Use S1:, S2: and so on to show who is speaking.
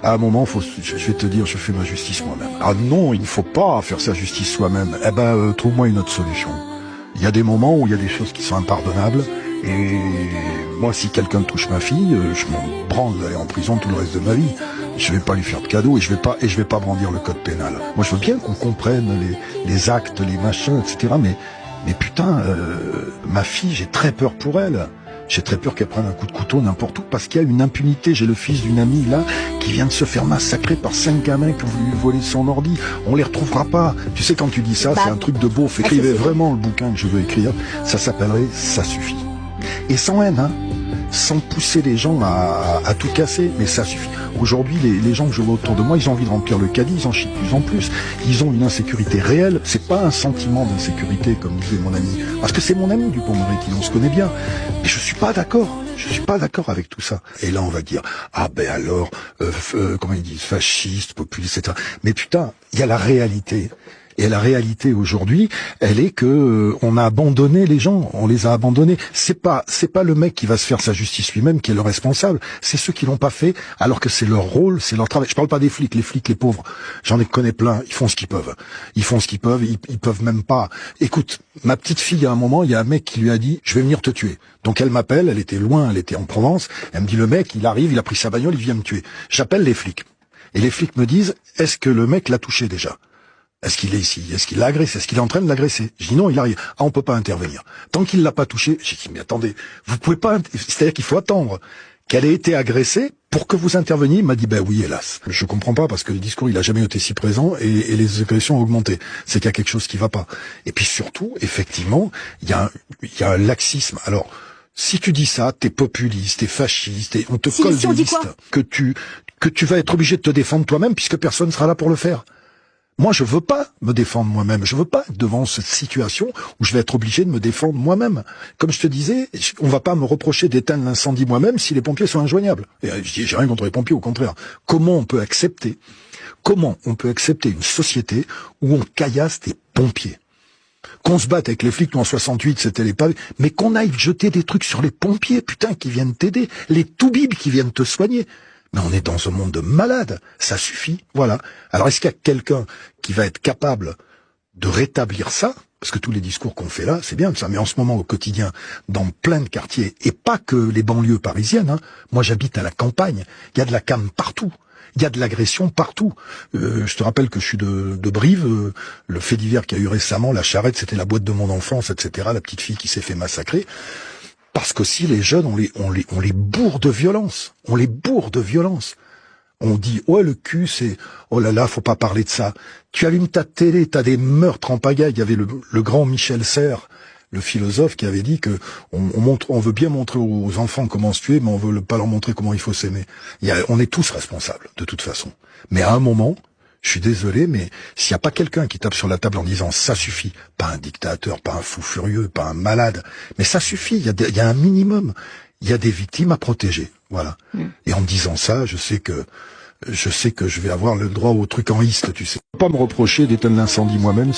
S1: À un moment, je vais te dire, je fais ma justice moi-même. Ah non, il ne faut pas faire sa justice soi-même. Eh ben, trouve-moi une autre solution. Il y a des moments où il y a des choses qui sont impardonnables. Et moi, si quelqu'un touche ma fille, je m'en branle d'aller en prison tout le reste de ma vie. Je vais pas lui faire de cadeaux et je vais pas brandir le code pénal. Moi, je veux bien qu'on comprenne les actes, les machins, etc. Mais putain, ma fille, j'ai très peur pour elle. J'ai très peur qu'elle prenne un coup de couteau n'importe où parce qu'il y a une impunité. J'ai le fils d'une amie là qui vient de se faire massacrer par 5 gamins qui ont voulu lui voler son ordi. On les retrouvera pas. Tu sais, quand tu dis ça, c'est un truc de beauf. Écrivez vraiment le bouquin que je veux écrire. Ça s'appellerait Ça suffit. Et sans haine, hein, sans pousser les gens à tout casser, mais ça suffit. Aujourd'hui, les gens que je vois autour de moi, ils ont envie de remplir le caddie, ils en chient de plus en plus. Ils ont une insécurité réelle. C'est pas un sentiment d'insécurité, comme disait mon ami. Parce que c'est mon ami Dupond-Moretti, on se connaît bien. Mais je suis pas d'accord. Je suis pas d'accord avec tout ça. Et là, on va dire, ah ben alors, comment ils disent, fasciste, populiste, etc. Mais putain, il y a la réalité. Et la réalité aujourd'hui, elle est que on a abandonné les gens, on les a abandonnés. C'est pas le mec qui va se faire sa justice lui-même qui est le responsable. C'est ceux qui l'ont pas fait, alors que c'est leur rôle, c'est leur travail. Je parle pas des flics, les pauvres. J'en ai connais plein. Ils font ce qu'ils peuvent. Ils font ce qu'ils peuvent. Ils peuvent même pas. Écoute, ma petite fille, à un moment, il y a un mec qui lui a dit, je vais venir te tuer. Donc elle m'appelle, elle était loin, elle était en Provence. Elle me dit, le mec, il arrive, il a pris sa bagnole, il vient me tuer. J'appelle les flics. Et les flics me disent, est-ce que le mec l'a touché déjà? Est-ce qu'il est ici? Est-ce qu'il l'a agressé? Est-ce qu'il est en train de l'agresser? Je dis non, il arrive. Ah, on peut pas intervenir. Tant qu'il l'a pas touché, j'ai dit, mais attendez, vous pouvez pas, c'est-à-dire qu'il faut attendre qu'elle ait été agressée pour que vous interveniez. Il m'a dit, ben oui, hélas. Je comprends pas parce que le discours, il a jamais été si présent et les agressions ont augmenté. C'est qu'il y a quelque chose qui va pas. Et puis surtout, effectivement, il y a un laxisme. Alors, si tu dis ça, t'es populiste, t'es fasciste, on te colle des listes que tu vas être obligé de te défendre toi-même puisque personne sera là pour le faire. Moi, je veux pas me défendre moi-même. Je veux pas être devant cette situation où je vais être obligé de me défendre moi-même. Comme je te disais, on va pas me reprocher d'éteindre l'incendie moi-même si les pompiers sont injoignables. Et j'ai rien contre les pompiers, au contraire. Comment on peut accepter une société où on caillasse des pompiers? Qu'on se batte avec les flics, nous en 68, c'était les pavés, mais qu'on aille jeter des trucs sur les pompiers, putain, qui viennent t'aider, les toubibs qui viennent te soigner. Mais on est dans un monde de malades, ça suffit, voilà. Alors est-ce qu'il y a quelqu'un qui va être capable de rétablir ça? Parce que tous les discours qu'on fait là, c'est bien ça, mais en ce moment au quotidien, dans plein de quartiers, et pas que les banlieues parisiennes, hein. Moi j'habite à la campagne, il y a de la cam partout. Il y a de l'agression partout. Je te rappelle que je suis de Brive. Le fait divers qu'il y a eu récemment, la charrette, c'était la boîte de mon enfance, etc. La petite fille qui s'est fait massacrer. Parce qu'aussi les jeunes, on les bourre de violence. On les bourre de violence. On dit, ouais, le cul, c'est, oh là là, faut pas parler de ça. Tu allumes ta télé, t'as des meurtres en pagaille. Il y avait le grand Michel Serres, le philosophe, qui avait dit que on veut bien montrer aux enfants comment se tuer, mais on veut pas leur montrer comment il faut s'aimer. On est tous responsables, de toute façon. Mais à un moment, je suis désolé, mais s'il n'y a pas quelqu'un qui tape sur la table en disant ça suffit, pas un dictateur, pas un fou furieux, pas un malade, mais ça suffit, il y a un minimum, il y a des victimes à protéger, voilà. Et en disant ça, je sais que je vais avoir le droit au truc en iste, tu sais. Pas me reprocher d'éteindre l'incendie moi-même.